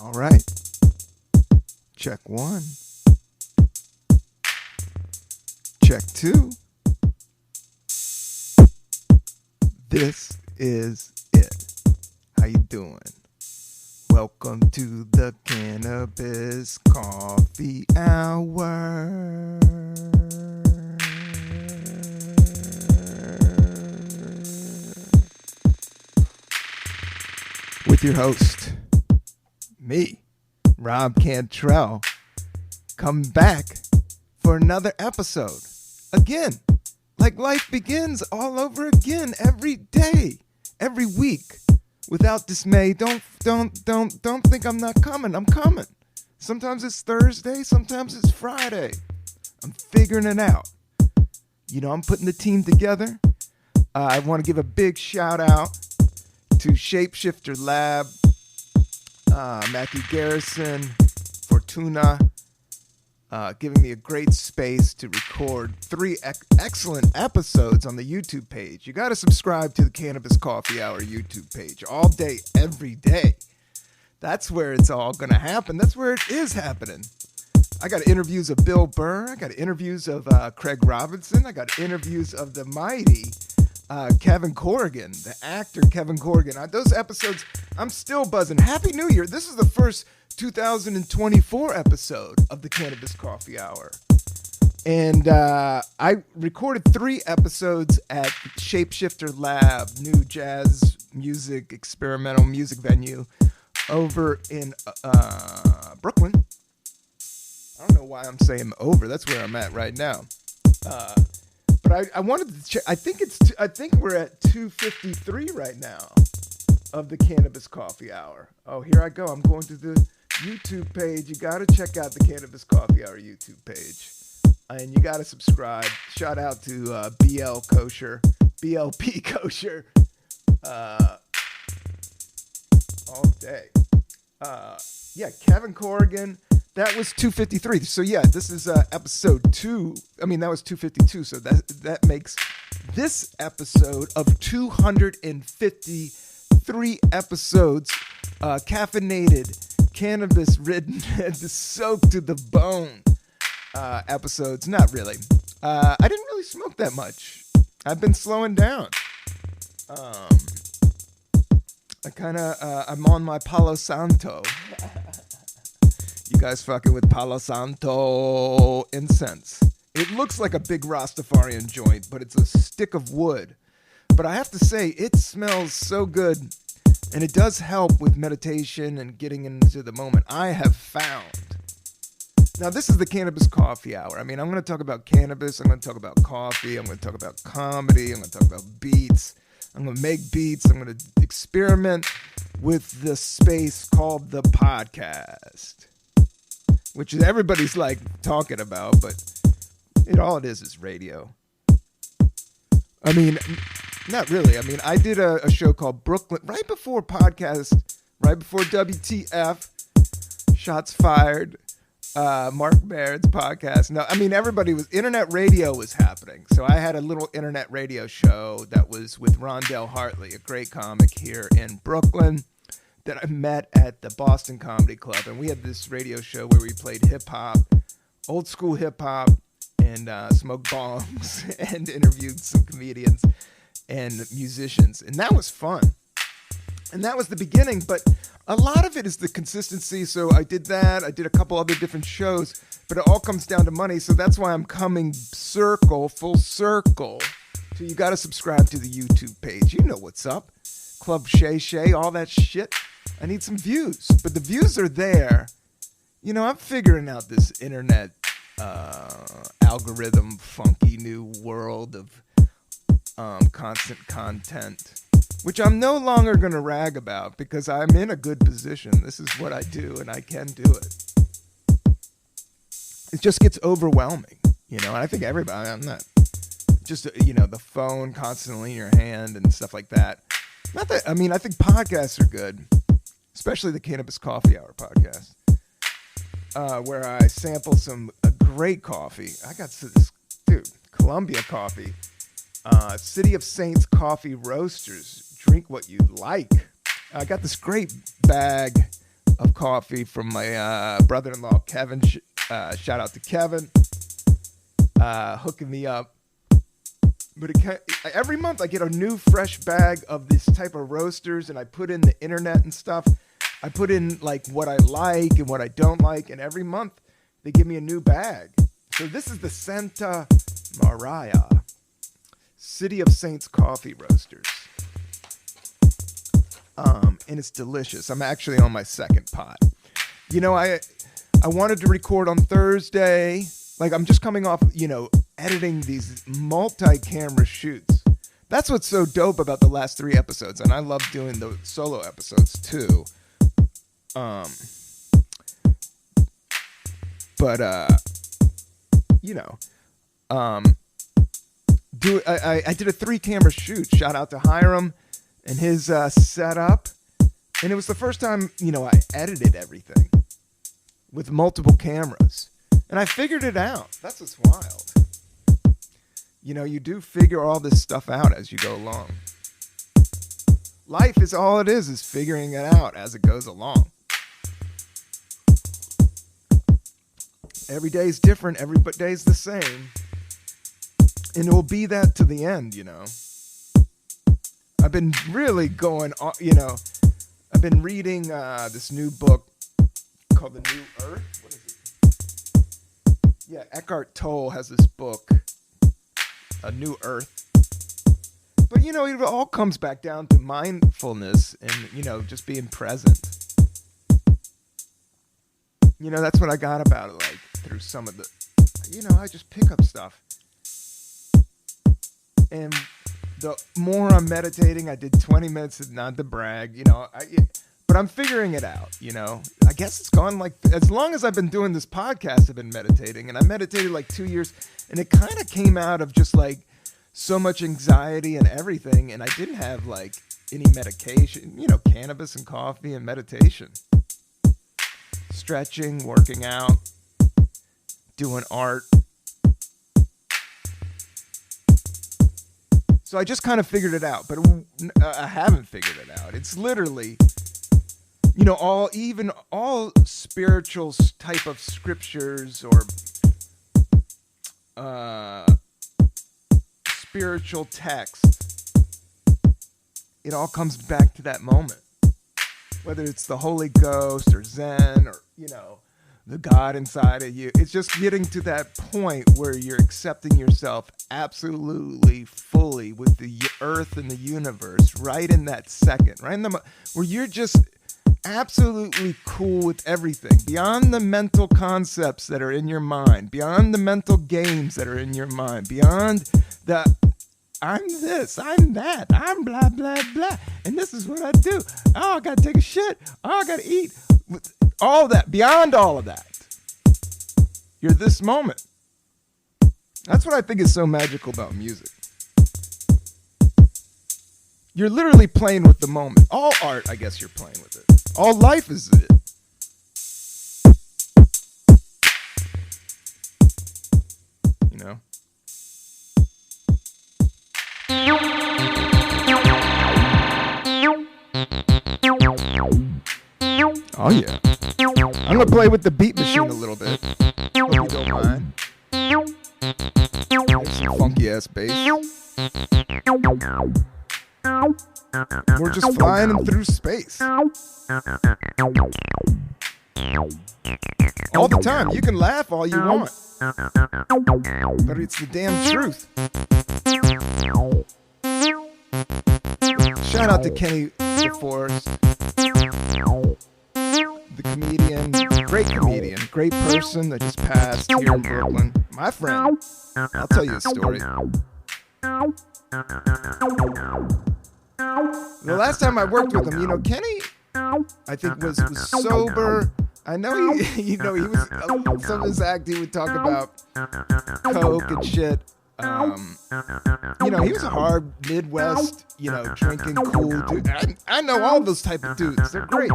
All right. Check one. Check two. This is it. How you doing? Welcome to the Cannabis Coffee Hour. With your host, me, Rob Cantrell, come back for another episode. Again, like life begins all over again every day, every week. Without dismay, don't think I'm not coming. I'm coming. Sometimes it's Thursday, sometimes it's Friday. I'm figuring it out. You know, I'm putting the team together. I want to give a big shout out to Shapeshifter Lab, Matthew Garrison, Fortuna, giving me a great space to record 3 excellent episodes on the YouTube page. You got to subscribe to the Cannabis Coffee Hour YouTube page all day, every day. That's where it's all going to happen. That's where it is happening. I got interviews of Bill Burr. I got interviews of Craig Robinson. I got interviews of the mighty Kevin Corrigan, the actor Kevin Corrigan. Those episodes, I'm still buzzing. Happy New Year. This is the first 2024 episode of the Cannabis Coffee Hour. And I recorded 3 episodes at Shapeshifter Lab, new jazz music, experimental music venue over in Brooklyn. I don't know why I'm saying over. That's where I'm at right now. But I wanted to check. I think we're at 253 right now of the Cannabis Coffee Hour. Oh, here I go. I'm going to the YouTube page. You got to check out the Cannabis Coffee Hour YouTube page. And you got to subscribe. Shout out to BL Kosher, BLP Kosher, all day. Yeah, Kevin Corrigan. That was 253. So yeah, this is episode 2. I mean, that was 252. So that makes this episode of 253 episodes, caffeinated, cannabis-ridden, soaked to the bone episodes. Not really. I didn't really smoke that much. I've been slowing down. I'm on my Pol Santo. You guys fucking with Pol Santo incense. It looks like a big Rastafarian joint, but it's a stick of wood. But I have to say, it smells so good, and it does help with meditation and getting into the moment. I have found. Now, this is the Cannabis Coffee Hour. I mean, I'm going to talk about cannabis. I'm going to talk about coffee. I'm going to talk about comedy. I'm going to talk about beats. I'm going to make beats. I'm going to experiment with the space called the podcast, which everybody's like talking about, but all it is radio. I mean, not really. I mean, I did a show called Brooklyn right before podcast, right before WTF, Shots Fired, Mark Baird's podcast. No, I mean, internet radio was happening. So I had a little internet radio show that was with Rondell Hartley, a great comic here in Brooklyn, that I met at the Boston Comedy Club. And we had this radio show where we played hip-hop, old school hip-hop, and smoked bongs and interviewed some comedians and musicians. And that was fun. And that was the beginning. But a lot of it is the consistency. So I did that. I did a couple other different shows. But it all comes down to money. So that's why I'm coming full circle. So you got to subscribe to the YouTube page. You know what's up. Club Shay Shay, all that shit. I need some views, but the views are there. You know, I'm figuring out this internet algorithm, funky new world of constant content, which I'm no longer going to rag about because I'm in a good position. This is what I do, and I can do it. It just gets overwhelming, you know, and I think everybody, I'm not just, you know, the phone constantly in your hand and stuff like that. Not that, I mean, I think podcasts are good, especially the Cannabis Coffee Hour podcast, where I sample a great coffee. I got this, dude, Columbia coffee, City of Saints Coffee Roasters. Drink what you like. I got this great bag of coffee from my brother-in-law, Kevin. Shout out to Kevin, hooking me up. But every month I get a new fresh bag of this type of roasters, and I put in the internet and stuff. I put in like what I like and what I don't like, and every month they give me a new bag. So this is the Santa Maria City of Saints coffee roasters. And it's delicious. I'm actually on my second pot. You know, I wanted to record on Thursday. Like, I'm just coming off, editing these multi-camera shoots. That's what's so dope about the last 3 episodes. And I love doing the solo episodes too. I did a 3-camera shoot. Shout out to Hiram and his setup. And it was the first time, I edited everything with multiple cameras. And I figured it out. That's what's wild. You do figure all this stuff out as you go along. Life is all it is figuring it out as it goes along. Every day is different. Every day is the same. And it will be that to the end, I've been really going on, I've been reading this new book called The New Earth. What is it? Yeah, Eckhart Tolle has this book, A New Earth. But, it all comes back down to mindfulness and, just being present. That's what I got about it, like, through some of the, I just pick up stuff. And the more I'm meditating, I did 20 minutes, not to brag, but I'm figuring it out, I guess it's gone like, as long as I've been doing this podcast, I've been meditating, and I meditated like 2 years, and it kind of came out of just like so much anxiety and everything, and I didn't have like any medication, cannabis and coffee and meditation, stretching, working out, doing art. So I just kind of figured it out, but I haven't figured it out. It's literally, all spiritual type of scriptures or spiritual texts, it all comes back to that moment. Whether it's the Holy Ghost or Zen or, the God inside of you. It's just getting to that point where you're accepting yourself absolutely fully with the earth and the universe right in that second, right in the where you're just absolutely cool with everything, beyond the mental concepts that are in your mind, beyond the mental games that are in your mind, beyond the I'm this, I'm that, I'm blah, blah, blah, and this is what I do. Oh, I gotta take a shit. Oh, I gotta eat. All that, beyond all of that, you're this moment. That's what I think is so magical about music. You're literally playing with the moment. All art, I guess you're playing with it. All life is it. Oh yeah. I'm gonna play with the beat machine a little bit. Hope you don't mind. There's some funky ass bass. We're just flying through space. All the time. You can laugh all you want. But it's the damn truth. Shout out to Kenny DeForest. The comedian, great person that just passed here in Brooklyn. My friend. I'll tell you a story. The last time I worked with him, Kenny, I think was sober. I know he was, some of his act, he would talk about coke and shit. He was a hard Midwest, drinking cool dude. I know all those type of dudes. They're great.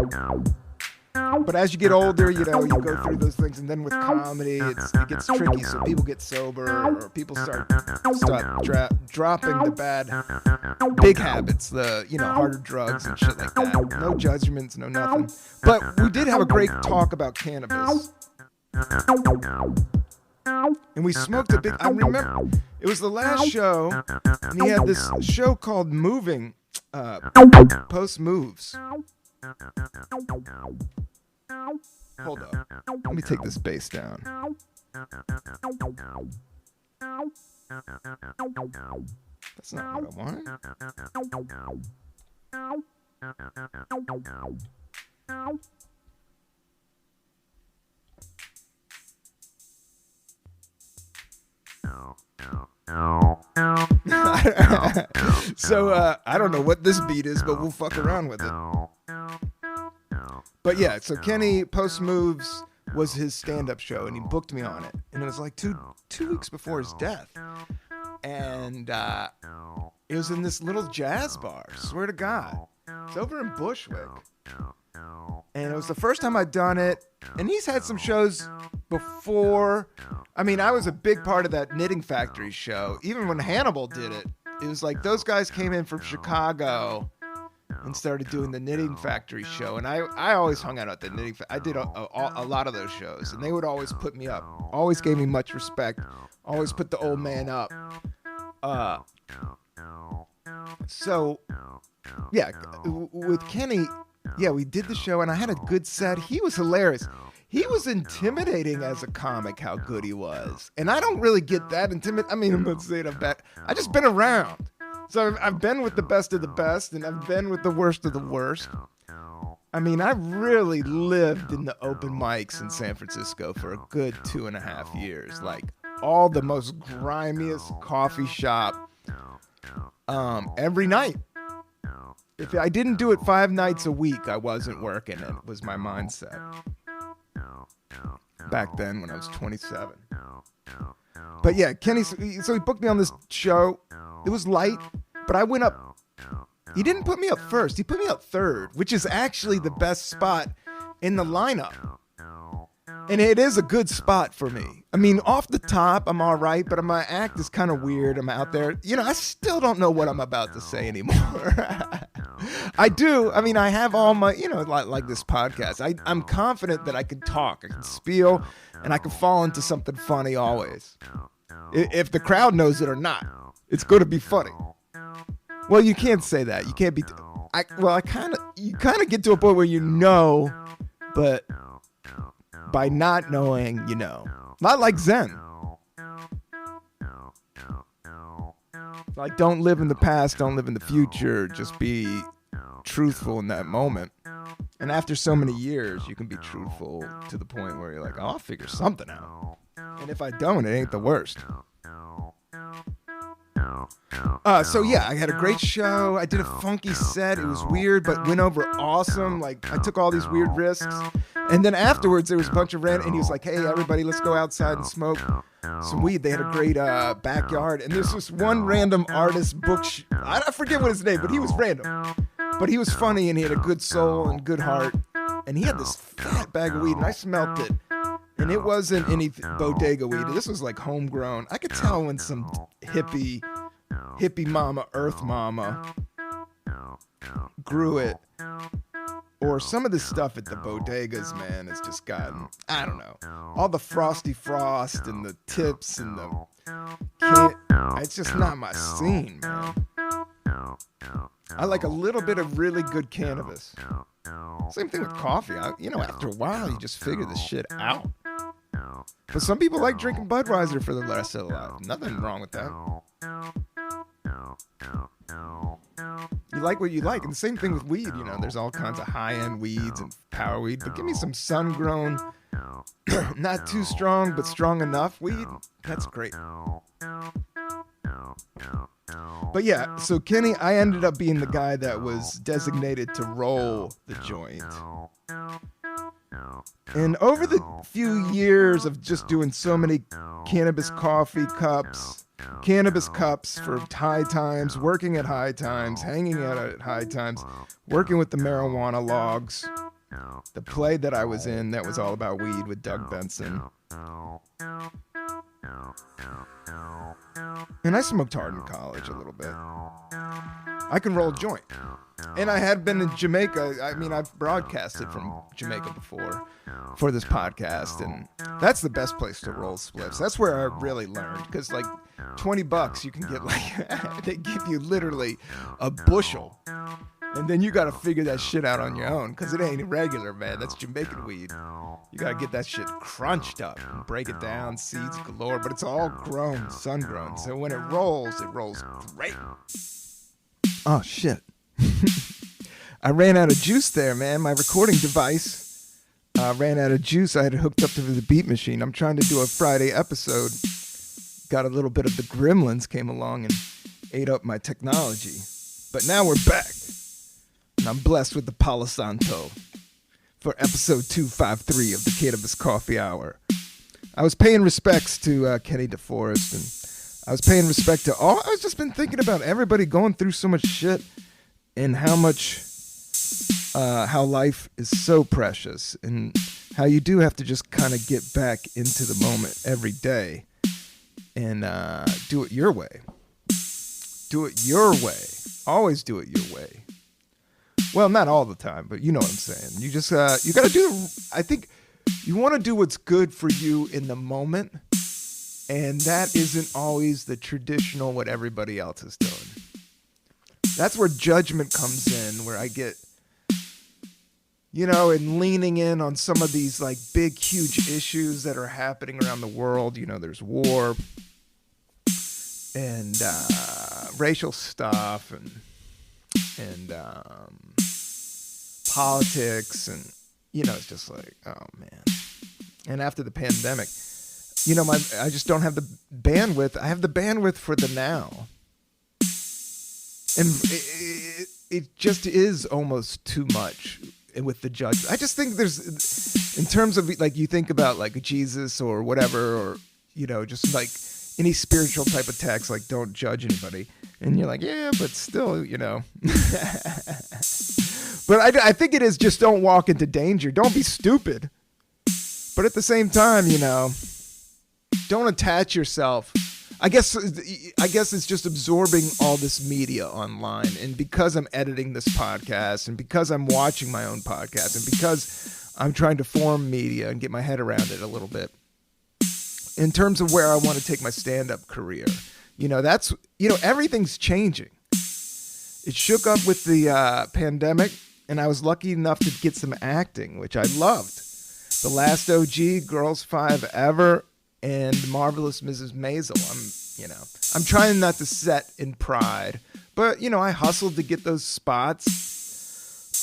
But as you get older, you know, you go through those things, and then with comedy, it gets tricky. So people get sober, or people start dropping the bad, big habits, the harder drugs and shit like that. No judgments, no nothing. But we did have a great talk about cannabis, and we smoked a bit. I remember it was the last show, and he had this show called Moving, Post Moves. Hold up. Let me take this bass down. That's not what I wanted. So I don't know what this beat is, but we'll fuck around with it. But yeah, so Kenny Post Moves was his stand-up show, and he booked me on it, and it was like two weeks before his death, and it was in this little jazz bar. Swear to God, it's over in Bushwick, and it was the first time I'd done it. And he's had some shows before. I mean, I was a big part of that Knitting Factory show. Even when Hannibal did it, it was like those guys came in from Chicago and started doing the Knitting Factory show. And I always hung out at the Knitting Factory. I did a lot of those shows, and they would always put me up. Always gave me much respect. Always put the old man up. So, yeah, with Kenny, yeah, we did the show, and I had a good set. He was hilarious. He was intimidating as a comic, how good he was. And I don't really get that intimidated. I mean, I'm not saying I'm bad. I just been around. So I've been with the best of the best, and I've been with the worst of the worst. I mean, I really lived in the open mics in San Francisco for a good 2.5 years. Like, all the most grimiest coffee shop every night. If I didn't do it 5 nights a week, I wasn't working. It was my mindset. Back then when I was 27. But yeah, Kenny, so he booked me on this show. It was light, but I went up. He didn't put me up first. He put me up third, which is actually the best spot in the lineup. And it is a good spot for me. I mean, off the top, I'm all right, but my act is kind of weird. I'm out there. I still don't know what I'm about to say anymore. I do. I mean, I have all my, like this podcast. I'm confident that I can talk, I can spiel, and I can fall into something funny always. If the crowd knows it or not, it's going to be funny. Well, you can't say that. You can't be. You kind of get to a point where you know, but by not knowing, not like Zen. Like, don't live in the past, don't live in the future. Just be truthful in that moment. And after so many years, you can be truthful to the point where you're like, oh, I'll figure something out. And if I don't, it ain't the worst. So yeah, I had a great show. I did a funky set. It was weird, but went over awesome. Like, I took all these weird risks. And then afterwards, there was a bunch of random, and he was like, hey, everybody, let's go outside and smoke some weed. They had a great backyard. And there's this one random artist I forget what his name, but he was random. But he was funny, and he had a good soul and good heart. And he had this fat bag of weed, and I smelt it. And it wasn't any bodega weed. This was like homegrown. I could tell when some hippie mama, earth mama grew it. Or some of the stuff at the bodegas, man, has just gotten, I don't know, all the frosty frost and the tips and it's just not my scene, man. I like a little bit of really good cannabis. Same thing with coffee. After a while, you just figure this shit out. But some people like drinking Budweiser for the rest of their life. Nothing wrong with that. You like what you like. And the same thing with weed. There's all kinds of high-end weeds and power weed. But give me some sun-grown, not too strong, but strong enough weed. That's great. But yeah, so Kenny, I ended up being the guy that was designated to roll the joint. And over the few years of just doing so many cannabis cups for high times, working at high times, hanging out at high times, working with the marijuana logs, the play that I was in that was all about weed with Doug Benson. And I smoked hard in college a little bit. I can roll a joint. And I had been in Jamaica. I mean, I've broadcasted from Jamaica before for this podcast, and that's the best place to roll spliffs. That's where I really learned, because like $20 you can get like they give you literally a bushel, and then you got to figure that shit out on your own, because it ain't regular, man. That's Jamaican weed. You got to get that shit crunched up and break it down, seeds galore, but it's all grown, sun-grown. So when it rolls great. Oh, shit. I ran out of juice there, man. My recording device ran out of juice. I had it hooked up to the beat machine. I'm trying to do a Friday episode. Got a little bit of the gremlins came along and ate up my technology. But now we're back. And I'm blessed with the Pol Santo for episode 253 of the Cannabis Coffee Hour. I was paying respects to Kenny DeForest, and I was paying respect to all. I've just been thinking about everybody going through so much shit, and how life is so precious, and how you do have to just kind of get back into the moment every day and do it your way. Do it your way. Always do it your way. Well, not all the time, but you know what I'm saying. You just you got to do. I think you want to do what's good for you in the moment, and that isn't always the traditional what everybody else is doing. That's where judgment comes in, where I get, and leaning in on some of these like big, huge issues that are happening around the world. There's war and racial stuff and politics, and it's just like, oh man. And after the pandemic, I just don't have the bandwidth. I have the bandwidth for the now. And it just is almost too much with the judgment. I just think there's, in terms of like, you think about like Jesus or whatever, or, just like any spiritual type of text, like don't judge anybody. And you're like, yeah, but still, But I think it is just don't walk into danger. Don't be stupid. But at the same time, don't attach yourself. I guess it's just absorbing all this media online. And because I'm editing this podcast, and because I'm watching my own podcast, and because I'm trying to form media and get my head around it a little bit, in terms of where I want to take my stand-up career, that's, everything's changing. It shook up with the pandemic, and I was lucky enough to get some acting, which I loved. The Last OG, Girls 5 Ever, and Marvelous Mrs. Maisel. I'm trying not to set in pride, but I hustled to get those spots.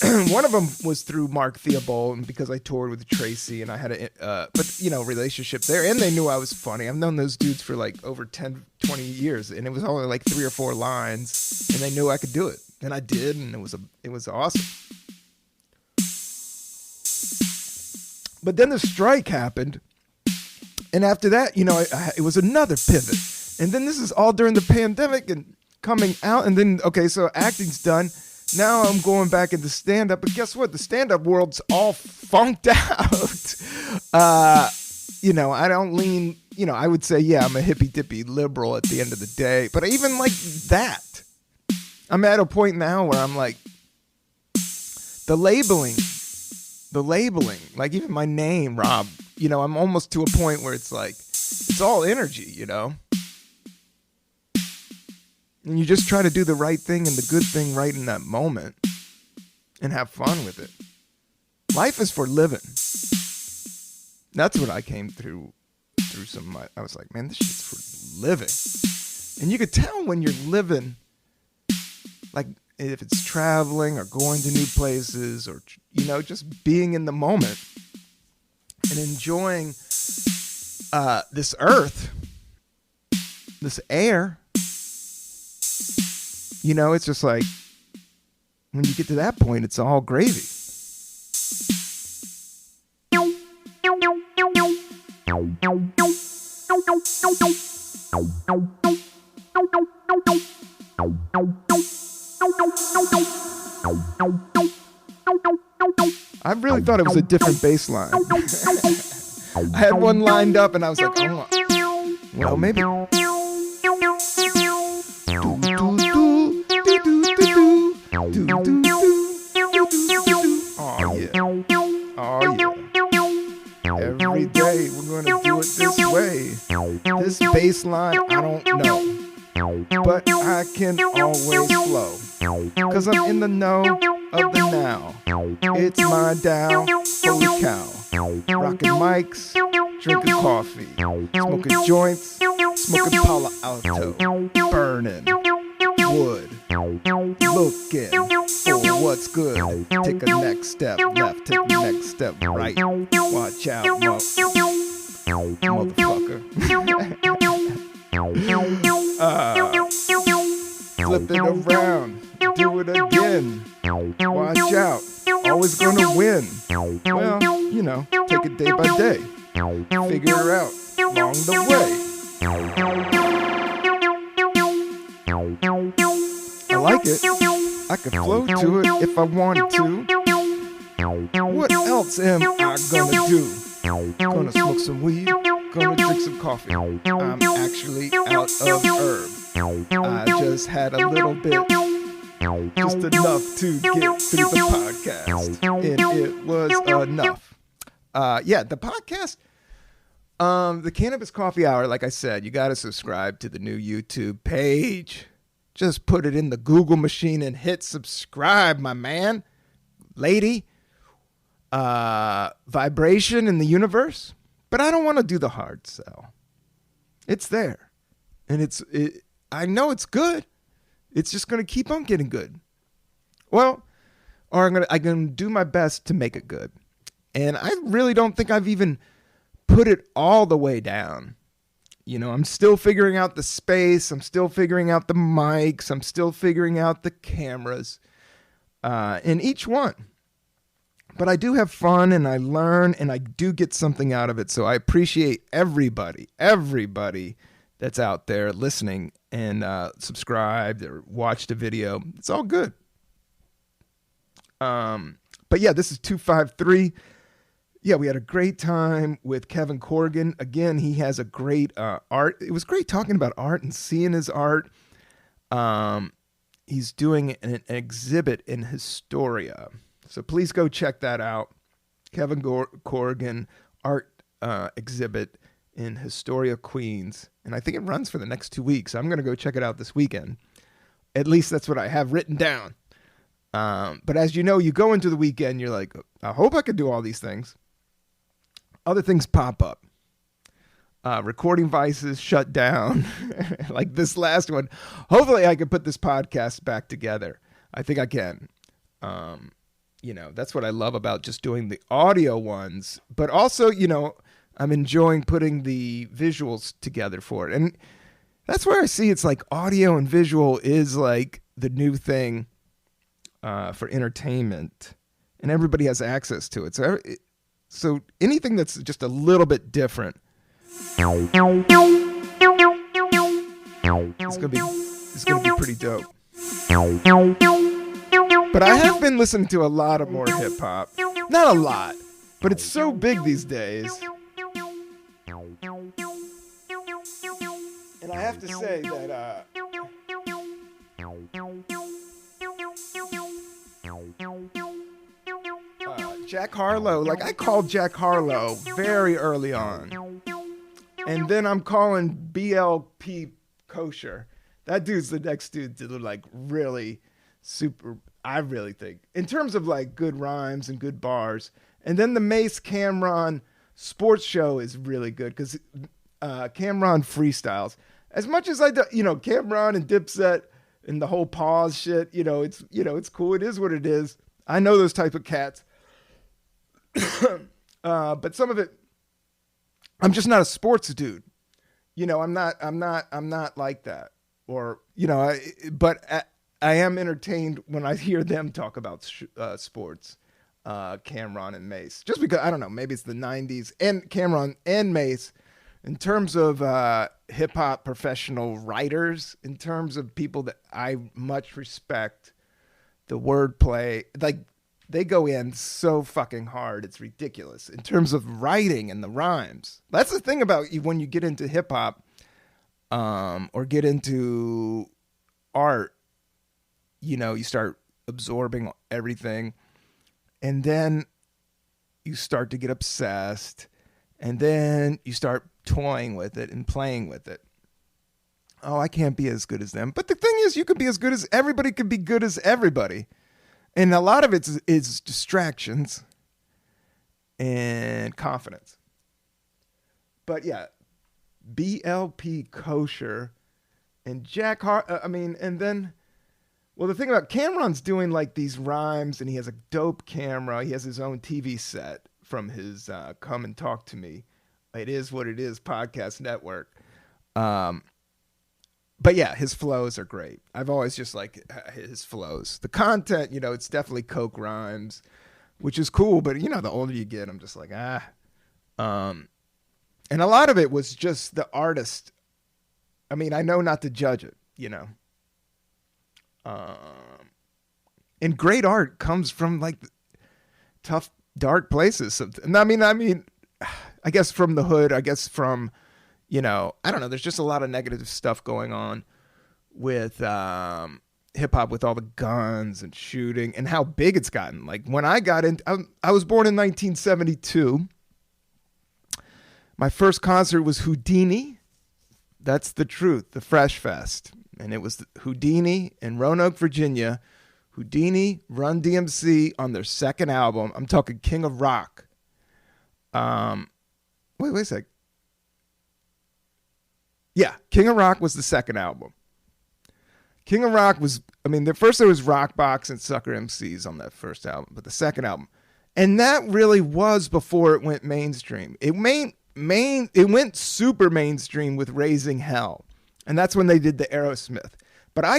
One of them was through Mark Theobald, because I toured with Tracy, and I had a relationship there, and they knew I was funny. I've known those dudes for like over 10, 20 years, and it was only like 3 or 4 lines, and they knew I could do it, and I did, and it was awesome. But then the strike happened. And after that, it was another pivot. And then this is all during the pandemic and coming out. And then, okay, so acting's done. Now I'm going back into stand-up. But guess what? The stand-up world's all funked out. I don't lean, I would say, yeah, I'm a hippy-dippy liberal at the end of the day. But even like that, I'm at a point now where I'm like, the labeling, like even my name, Rob, I'm almost to a point where it's like, it's all energy, And you just try to do the right thing and the good thing right in that moment and have fun with it. Life is for living. That's what I came through some of my, I was like, man, this shit's for living. And you could tell when you're living, like if it's traveling or going to new places or, just being in the moment and enjoying this earth, this air. It's just like, when you get to that point, it's all gravy. I really thought it was a different bass line. I had one lined up and I was like, oh, well, maybe. Oh, yeah. Oh, yeah. Every day we're going to do it this way. This bass line, I don't know. But I can always flow. Cause I'm in the know of the now. It's my Dow, holy cow. Rockin' mics, drinking coffee, smoking joints, smoking Palo Alto, burning wood, looking for what's good. Take a next step left, take a next step right. Watch out, motherfucker. Flip it around, do it again. Watch out, always gonna win. Well, you know, take it day by day. Figure it out along the way. I like it. I can flow to it if I wanted to. What else am I gonna do? Gonna smoke some weed, gonna drink some coffee. I'm actually out of herb. I just had a little bit, just enough to get through the podcast, and it was enough. Yeah, the podcast, the Cannabis Coffee Hour, like I said, you got to subscribe to the new YouTube page. Just put it in the Google machine and hit subscribe, my man, lady. Vibration in the universe, but I don't want to do the hard sell. It's there, and I know it's good. It's just going to keep on getting good. Well, or I'm going to do my best to make it good. And I really don't think I've even put it all the way down. You know, I'm still figuring out the space. I'm still figuring out the mics. I'm still figuring out the cameras in each one. But I do have fun, and I learn, and I do get something out of it. So I appreciate everybody that's out there listening and subscribed or watched a video. It's all good. But yeah, this is 253. Yeah, we had a great time with Kevin Corrigan. Again, he has a great art. It was great talking about art and seeing his art. He's doing an exhibit in Historia. So please go check that out. Kevin Corrigan art exhibit in Historia, Queens. And I think it runs for the next 2 weeks. I'm going to go check it out this weekend. At least that's what I have written down. But as you know, you go into the weekend, you're like, I hope I could do all these things. Other things pop up. Recording devices shut down. Like this last one. Hopefully I can put this podcast back together. I think I can. You know, that's what I love about just doing the audio ones. But also, you know, I'm enjoying putting the visuals together for it. And that's where I see it's like audio and visual is like the new thing for entertainment. And everybody has access to it. So anything that's just a little bit different, it's gonna be pretty dope. But I have been listening to a lot of more hip hop. Not a lot, but it's so big these days. And I have to say that Jack Harlow, like I called Jack Harlow very early on. And then I'm calling BLP Kosher. That dude's the next dude to like really super, I really think, in terms of like good rhymes and good bars. And then the Mace Cameron sports show is really good because Cameron freestyles. As much as I do, you know, Cameron and Dipset and the whole pause shit, it's cool. It is what it is. I know those type of cats. But some of it, I'm just not a sports dude. You know, I'm not like that. Or, you know, but I am entertained when I hear them talk about sports, Cameron and Mace. Just because, I don't know, maybe it's the 90s and Cameron and Mace in terms of hip-hop professional writers, in terms of people that I much respect, the wordplay, like they go in so fucking hard. It's ridiculous in terms of writing and the rhymes. That's the thing about you when you get into hip hop, or get into art. You start absorbing everything, and then you start to get obsessed, and then you start toying with it and playing with it. Oh, I can't be as good as them. But the thing is, you could be as good as everybody could be good as everybody. And a lot of it is distractions and confidence. But yeah, BLP Kosher and Jack Hart. And then, well, the thing about Cameron's doing like these rhymes, and he has a dope camera. He has his own TV set from his Come and Talk to Me. It Is What It Is podcast network. But yeah, his flows are great. I've always just liked his flows. The content, it's definitely coke rhymes, which is cool. But, the older you get, I'm just like, And a lot of it was just the artist. I mean, I know not to judge it, And great art comes from, like, tough, dark places. I mean, I guess from the hood, I guess from... I don't know. There's just a lot of negative stuff going on with hip hop, with all the guns and shooting and how big it's gotten. Like when I got in, I was born in 1972. My first concert was Houdini. That's the truth. The Fresh Fest. And it was Houdini in Roanoke, Virginia. Houdini, Run DMC on their second album. I'm talking King of Rock. Wait a sec. Yeah, King of Rock was the second album. King of Rock was, first there was Rockbox and Sucker MCs on that first album, but the second album. And that really was before it went mainstream. It went super mainstream with Raising Hell. And that's when they did the Aerosmith. But I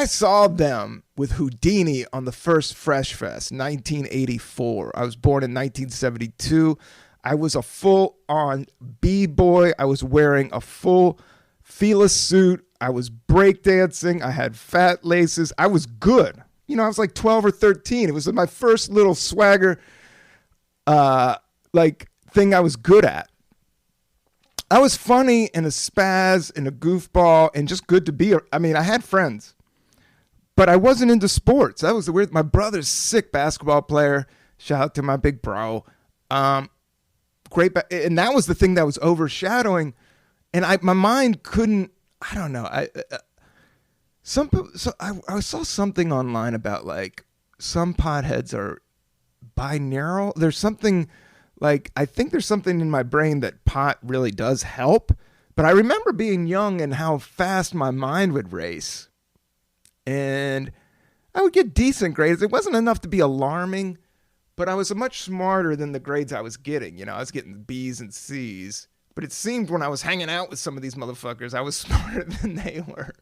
saw them with Houdini on the first Fresh Fest, 1984. I was born in 1972. I was a full-on B-boy. I was wearing a full Fila suit. I was breakdancing. I had fat laces. I was good. I was like 12 or 13. It was my first little swagger, thing I was good at. I was funny and a spaz and a goofball and just good to be. I had friends, but I wasn't into sports. That was the weird. My brother's sick basketball player. Shout out to my big bro. Great, and that was the thing that was overshadowing, and my mind couldn't. I don't know. I saw something online about like some potheads are binaural. There's something like I think there's something in my brain that pot really does help. But I remember being young and how fast my mind would race, and I would get decent grades. It wasn't enough to be alarming. But I was much smarter than the grades I was getting. I was getting B's and C's. But it seemed when I was hanging out with some of these motherfuckers, I was smarter than they were.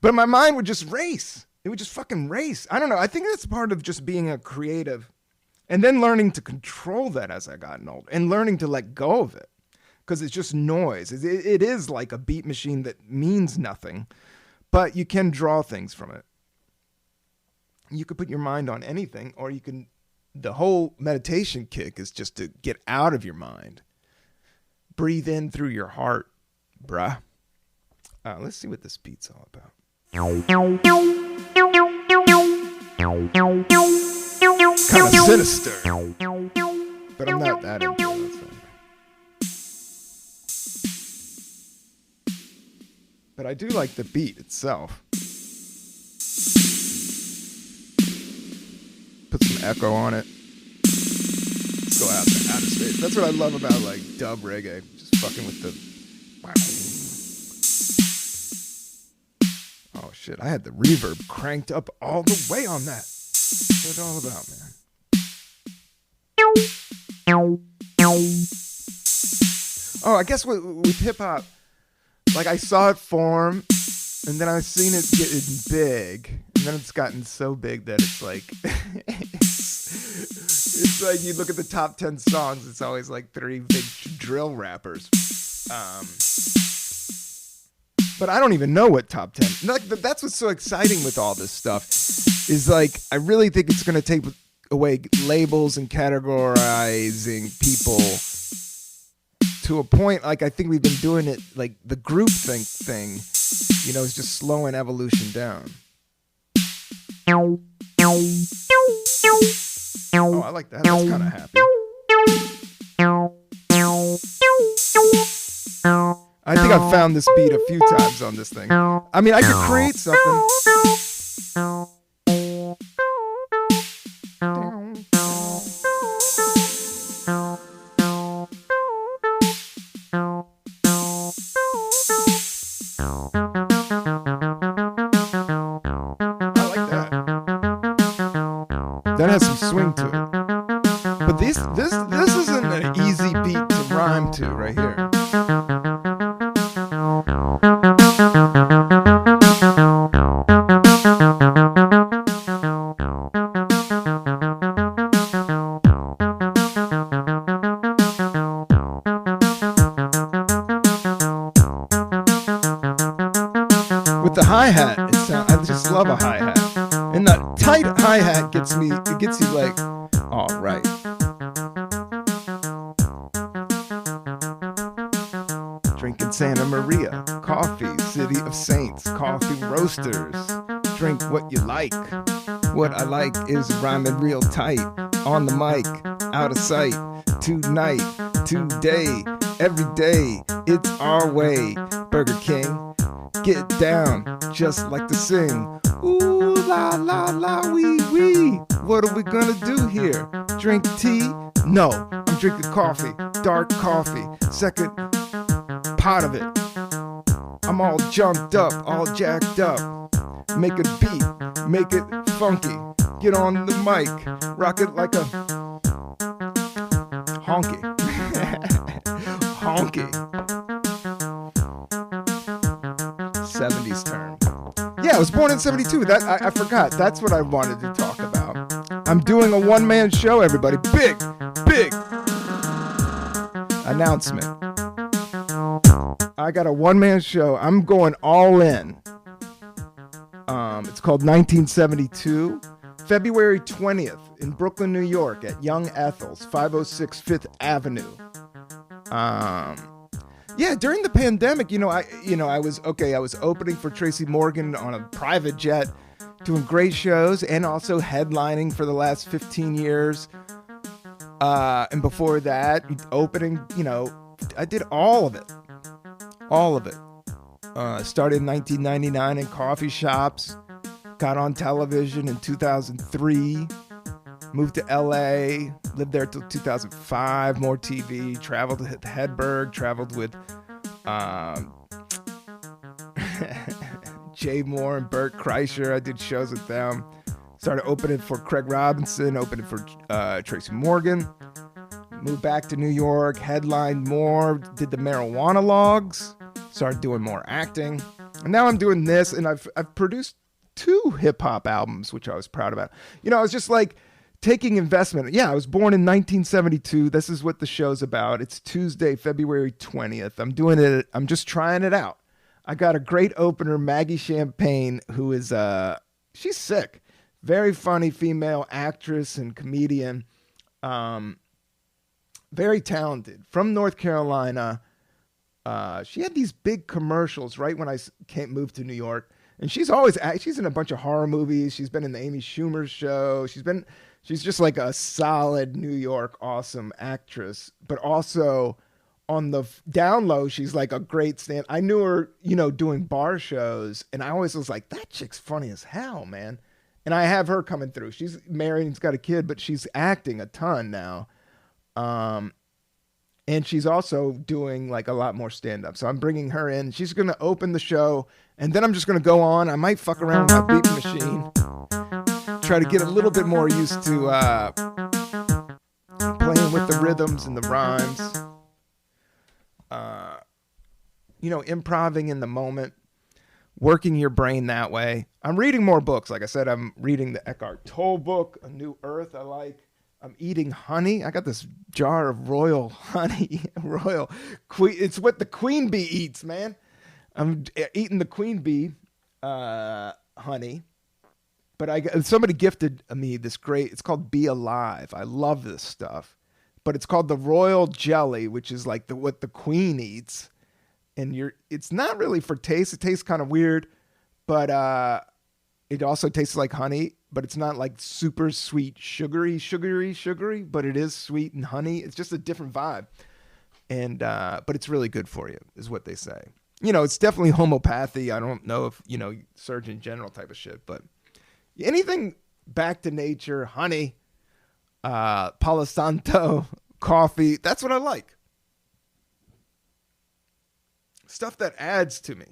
But my mind would just race. It would just fucking race. I don't know. I think that's part of just being a creative. And then learning to control that as I got older. And learning to let go of it. Because it's just noise. It is like a beat machine that means nothing. But you can draw things from it. You could put your mind on anything, or you can... The whole meditation kick is just to get out of your mind. Breathe in through your heart, bruh. Let's see what this beat's all about. Kind of sinister. But I'm not that into it. But I do like the beat itself. Put some echo on it. Let's go out to outer space. That's what I love about like dub reggae. Just fucking with the... Oh shit, I had the reverb cranked up all the way on that. What's it all about, man? Oh, I guess with hip hop, like I saw it form, and then I've seen it getting big, and then it's gotten so big that it's like, it's like you look at the top 10 songs, it's always like 3 big drill rappers. But I don't even know what top 10. Like, that's what's so exciting with all this stuff. is like, I really think it's going to take away labels and categorizing people to a point. Like, I think we've been doing it, like the group thing, is just slowing evolution down. Oh, I like that. That's kind of happy. I think I've found this beat a few times on this thing. I mean, I could create something. That has some swing to it. But this isn't an easy beat to rhyme to right here. With the hi-hat, I just love a hi-hat. And the tight hi-hat gets you like, all right. Drinking Santa Maria, coffee, city of saints, coffee roasters. Drink what you like. What I like is rhyming real tight. On the mic, out of sight. Tonight, today, every day, it's our way. Burger King, get down, just like to sing. Ooh, la, la, la, wee, wee. What are we gonna do here? Drink tea? No, I'm drinking coffee, dark coffee, second pot of it. I'm all jumped up, all jacked up. Make a beat, make it funky. Get on the mic, rock it like a honky. Honky. 70s term. Yeah, I was born in 72. I forgot. That's what I wanted to talk about. I'm doing a one-man show, everybody. Big announcement. I got a one-man show. I'm going all in. It's called 1972. February 20th in Brooklyn, New York at Young Ethel's, 506 Fifth Avenue. Yeah, during the pandemic, I was opening for Tracy Morgan on a private jet, doing great shows, and also headlining for the last 15 years. And before that, opening, I did all of it. All of it. Started in 1999 in coffee shops, got on television in 2003, moved to LA, lived there till 2005, more TV, traveled to Hedberg, traveled with Jay Moore and Bert Kreischer. I did shows with them. Started opening for Craig Robinson, opening for Tracy Morgan. Moved back to New York, headlined more, did the Marijuana Logs, started doing more acting. And now I'm doing this, and I've produced 2 hip-hop albums, which I was proud about. I was just like taking investment. Yeah, I was born in 1972. This is what the show's about. It's Tuesday, February 20th. I'm doing it. I'm just trying it out. I got a great opener, Maggie Champagne, who is, she's sick. Very funny female actress and comedian. Very talented. From North Carolina. She had these big commercials right when I moved to New York. And she's in a bunch of horror movies. She's been in the Amy Schumer show. She's just like a solid New York awesome actress. But also on the down low, she's like a great stand. I knew her, doing bar shows. And I always was like, that chick's funny as hell, man. And I have her coming through. She's married and's got a kid, but she's acting a ton now. And she's also doing like a lot more stand-up. So I'm bringing her in. She's going to open the show. And then I'm just going to go on. I might fuck around with my beat machine. Try to get a little bit more used to playing with the rhythms and the rhymes. Improvising in the moment. Working your brain that way. I'm reading more books. Like I said, I'm reading the Eckhart Tolle book, A New Earth I like. I'm eating honey. I got this jar of royal honey. Royal queen. It's what the queen bee eats, man. I'm eating the queen bee honey. But somebody gifted me this great, it's called Be Alive. I love this stuff. But it's called the royal jelly, which is like what the queen eats. And it's not really for taste. It tastes kind of weird, but it also tastes like honey, but it's not like super sweet, sugary, but it is sweet and honey. It's just a different vibe. And but it's really good for you, is what they say. It's definitely homeopathy. I don't know if, Surgeon General type of shit, but anything back to nature, honey, Palo Santo, coffee, that's what I like. Stuff that adds to me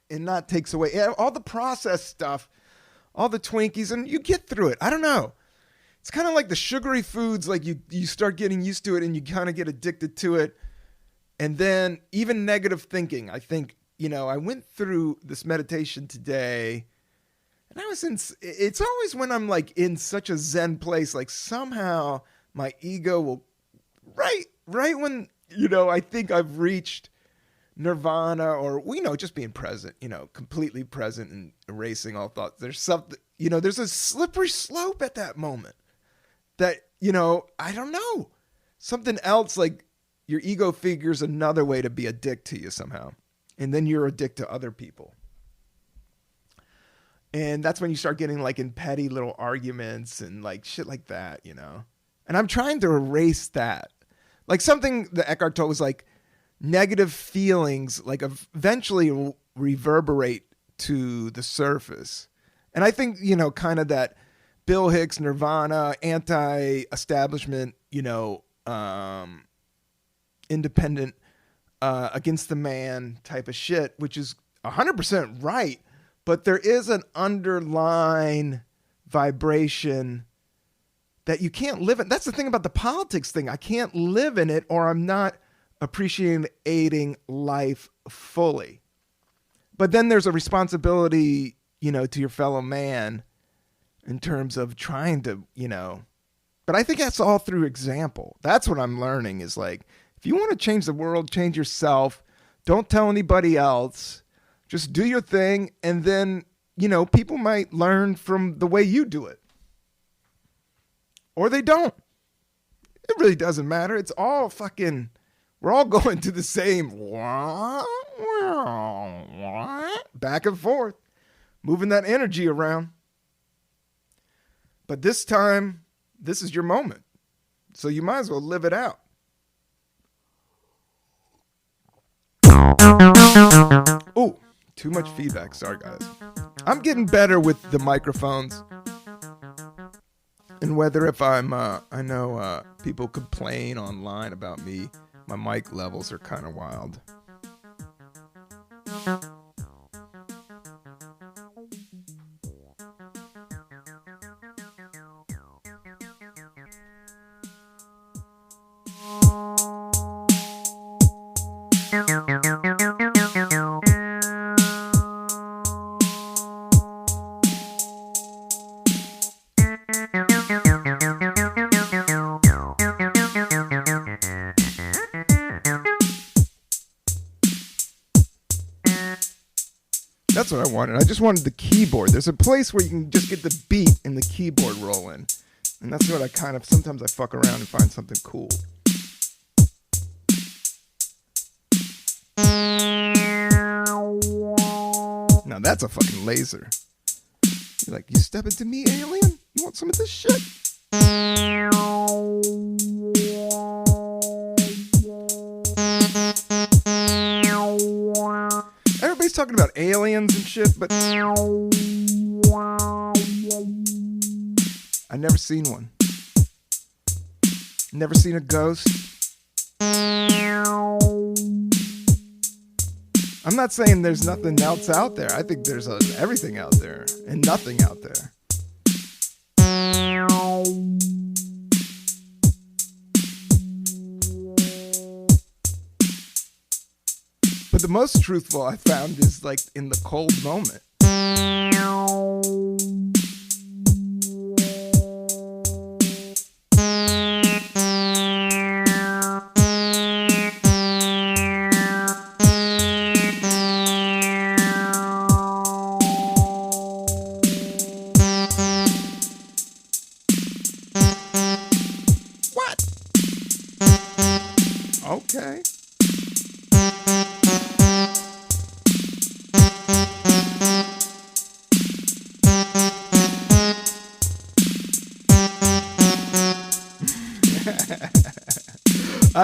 and not takes away. Yeah, all the processed stuff, all the Twinkies, and you get through it. I don't know. It's kind of like the sugary foods, like you start getting used to it and you kind of get addicted to it. And then even negative thinking. I think, I went through this meditation today and it's always when I'm like in such a Zen place, like somehow my ego will, right when, I think I've reached nirvana or, just being present, completely present and erasing all thoughts. There's something, there's a slippery slope at that moment that, I don't know, something else, like your ego figures another way to be a dick to you somehow. And then you're a dick to other people. And that's when you start getting like in petty little arguments and like shit like that, And I'm trying to erase that. Like something that Eckhart Tolle was like, negative feelings like eventually reverberate to the surface. And I think, kind of that Bill Hicks, Nirvana, anti-establishment, independent, against the man type of shit, which is 100% right. But there is an underlying vibration that you can't live in. That's the thing about the politics thing. I can't live in it or I'm not appreciating life fully. But then there's a responsibility, to your fellow man in terms of trying to, but I think that's all through example. That's what I'm learning is like, if you want to change the world, change yourself. Don't tell anybody else. Just do your thing. And then, people might learn from the way you do it. Or they don't. It really doesn't matter. It's all fucking, we're all going to the same back and forth, moving that energy around. But this time, this is your moment. So you might as well live it out. Oh, too much feedback. Sorry, guys. I'm getting better with the microphones. And whether if I'm, I know people complain online about me. My mic levels are kind of wild. That's what I wanted. I just wanted the keyboard. There's a place where you can just get the beat and the keyboard rolling. And that's what I sometimes I fuck around and find something cool. Now that's a fucking laser. You're like, you step into me, alien? You want some of this shit? Everybody's talking about aliens and shit, but I never seen one. Never seen a ghost. I'm not saying there's nothing else out there. I think there's everything out there and nothing out there. But the most truthful I found is like in the cold moment.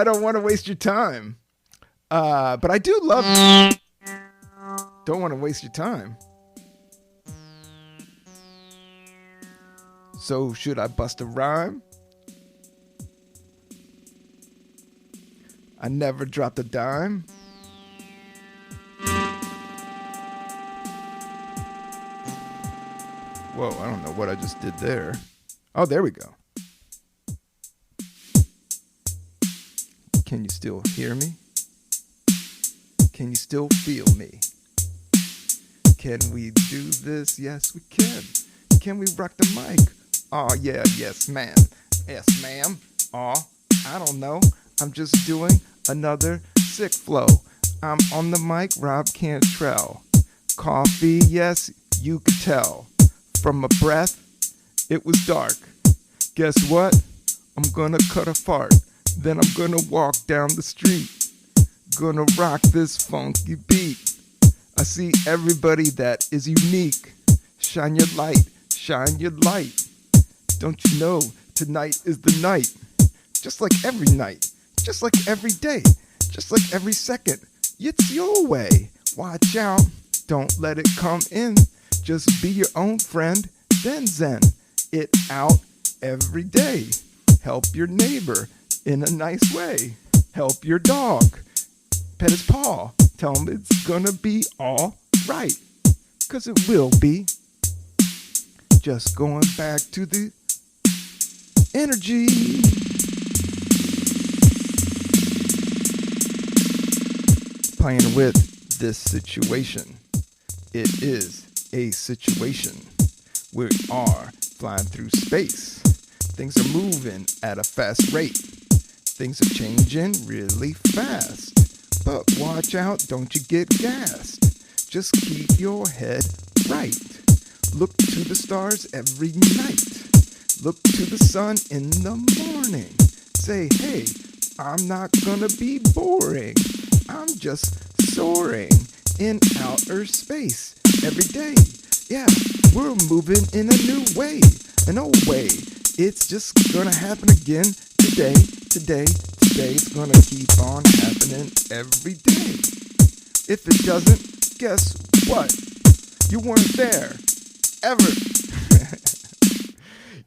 I don't want to waste your time. But I do love... Don't want to waste your time. So should I bust a rhyme? I never dropped a dime. Whoa, I don't know what I just did there. Oh, there we go. Can you still hear me? Can you still feel me? Can we do this? Yes, we can. Can we rock the mic? Oh, yeah, yes, ma'am. Yes, ma'am. Oh, I don't know. I'm just doing another sick flow. I'm on the mic, Rob Cantrell. Coffee, yes, you could tell. From my breath, it was dark. Guess what? I'm gonna cut a fart. Then I'm gonna walk down the street. Gonna rock this funky beat. I see everybody that is unique. Shine your light, shine your light. Don't you know tonight is the night? Just like every night, just like every day, just like every second. It's your way. Watch out, don't let it come in. Just be your own friend, then zen it out every day. Help your neighbor in a nice way. Help your dog. Pet his paw. Tell him it's gonna be all right. 'Cause it will be. Just going back to the energy. Playing with this situation. It is a situation. We are flying through space. Things are moving at a fast rate. Things are changing really fast. But watch out, don't you get gassed. Just keep your head right. Look to the stars every night. Look to the sun in the morning. Say, hey, I'm not gonna be boring. I'm just soaring in outer space every day. Yeah, we're moving in a new way. An old way. It's just gonna happen again today. It's gonna keep on happening every day. If it doesn't, guess what? You weren't there. Ever.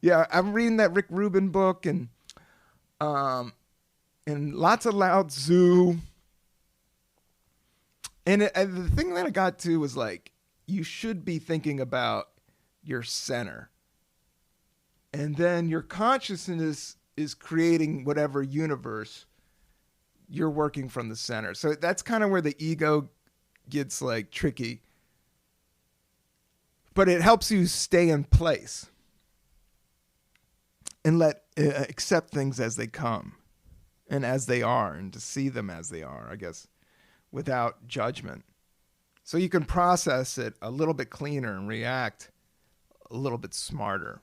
Yeah, I'm reading that Rick Rubin book and lots of Lao Tzu. And the thing that I got to was like, you should be thinking about your center. And then your consciousness is creating whatever universe you're working from the center. So that's kind of where the ego gets like tricky. But it helps you stay in place and accept things as they come and as they are, and to see them as they are, I guess, without judgment. So you can process it a little bit cleaner and react a little bit smarter.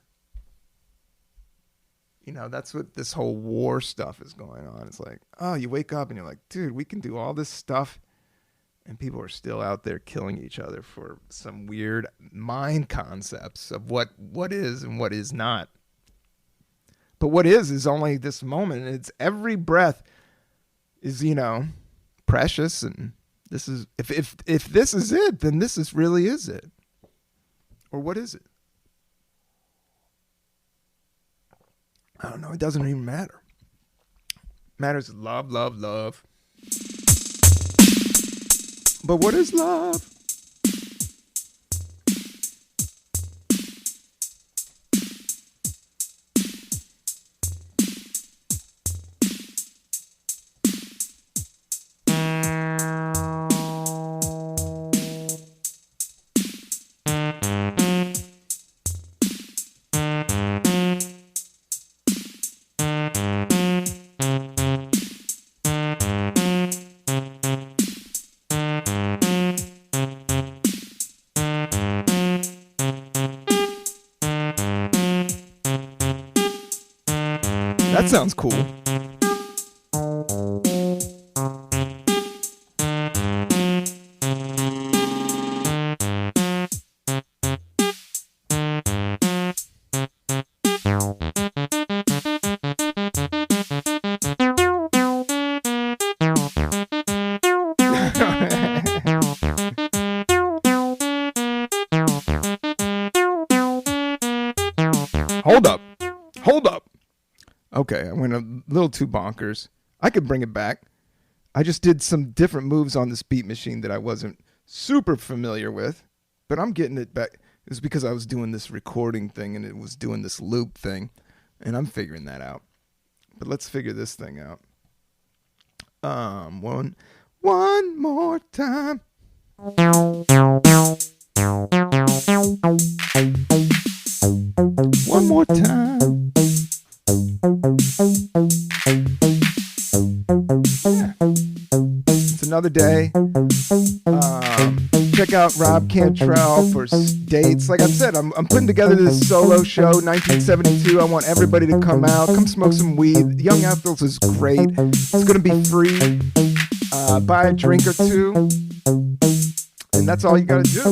You know, that's what this whole war stuff is going on. It's like, oh, you wake up and you're like, dude, we can do all this stuff. And people are still out there killing each other for some weird mind concepts of what is and what is not. But what is only this moment. It's every breath is, precious. And this is, if this is it, then this is really is it. Or what is it? I don't know. It doesn't even matter. Matters is love, love, love. But what is love? That sounds cool. Okay, I went a little too bonkers. I could bring it back. I just did some different moves on this beat machine that I wasn't super familiar with, but I'm getting it back. It was because I was doing this recording thing and it was doing this loop thing, and I'm figuring that out. But let's figure this thing out. One more time. One more time. Yeah. It's another day. Check out Rob Cantrell for dates. Like I said, I'm putting together this solo show, 1972. I want everybody to come out. Come smoke some weed. Young Ethels is great. It's going to be free. Buy a drink or two. And that's all you got to do.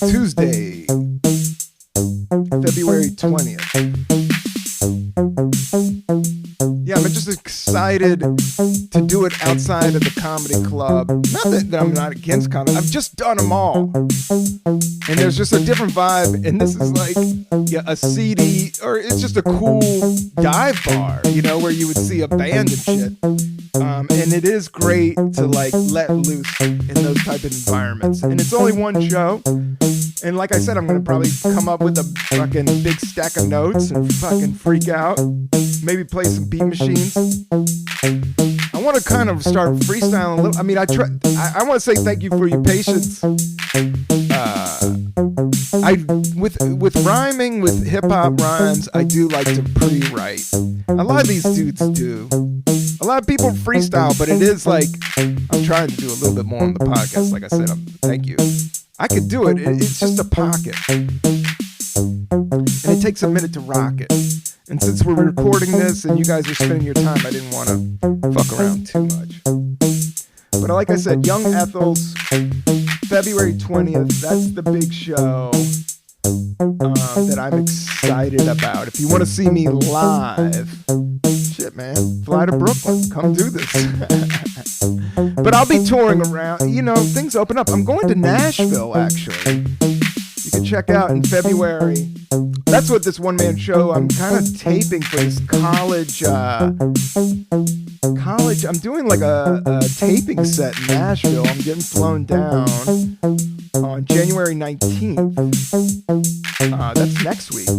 Tuesday, February 20th. Yeah, I'm just excited to do it outside of the comedy club. Not that I'm not against comedy. I've just done them all. And there's just a different vibe. And this is like a seedy, or it's just a cool dive bar, where you would see a band and shit. And it is great to like let loose in those type of environments. And it's only one show. And like I said, I'm going to probably come up with a fucking big stack of notes and fucking freak out. Maybe play some beat machines. I want to kind of start freestyling a little. I mean, I want to say thank you for your patience. With rhyming, with hip hop rhymes, I do like to pre-write. A lot of these dudes do. A lot of people freestyle, but it is like I'm trying to do a little bit more on the podcast. Like I said, thank you. I could do it. It's just a pocket. And it takes a minute to rock it. And since we're recording this and you guys are spending your time, I didn't want to fuck around too much. But like I said, Young Ethels, February 20th, that's the big show that I'm excited about. If you want to see me live, shit, man, fly to Brooklyn. Come do this. But I'll be touring around. Things open up. I'm going to Nashville, actually. You can check out in February. That's what this one-man show, I'm kind of taping for this college. I'm doing like a taping set in Nashville. I'm getting flown down on January 19th. That's next week.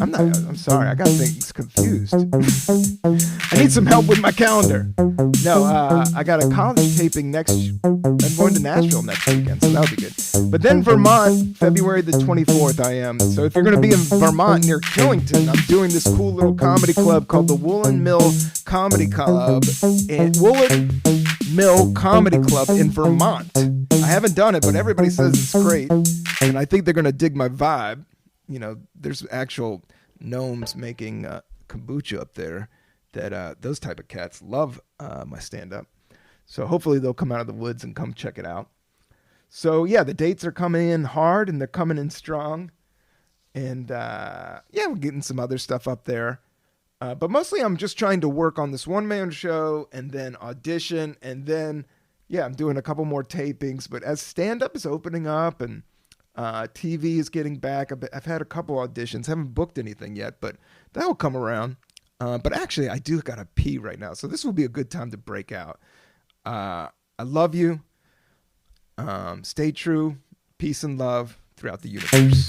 I'm sorry, I got things confused. I need some help with my calendar. No, I got a college taping I'm going to Nashville next weekend, so that'll be good. But then Vermont, February the 24th, I am. So if you're going to be in Vermont near Killington, I'm doing this cool little comedy club called the Woolen Mill Comedy Club. Woolen Mill Comedy Club in Vermont. I haven't done it, but everybody says it's great. And I think they're going to dig my vibe. There's actual gnomes making kombucha up there that those type of cats love my stand-up. So hopefully they'll come out of the woods and come check it out. So yeah, the dates are coming in hard and they're coming in strong. And we're getting some other stuff up there. But mostly I'm just trying to work on this one-man show and then audition. And then, I'm doing a couple more tapings. But as stand-up is opening up and TV is getting back, I've had a couple auditions. Haven't booked anything yet, but that will come around. But actually, I do got to pee right now. So this will be a good time to break out. I love you. Stay true. Peace and love throughout the universe.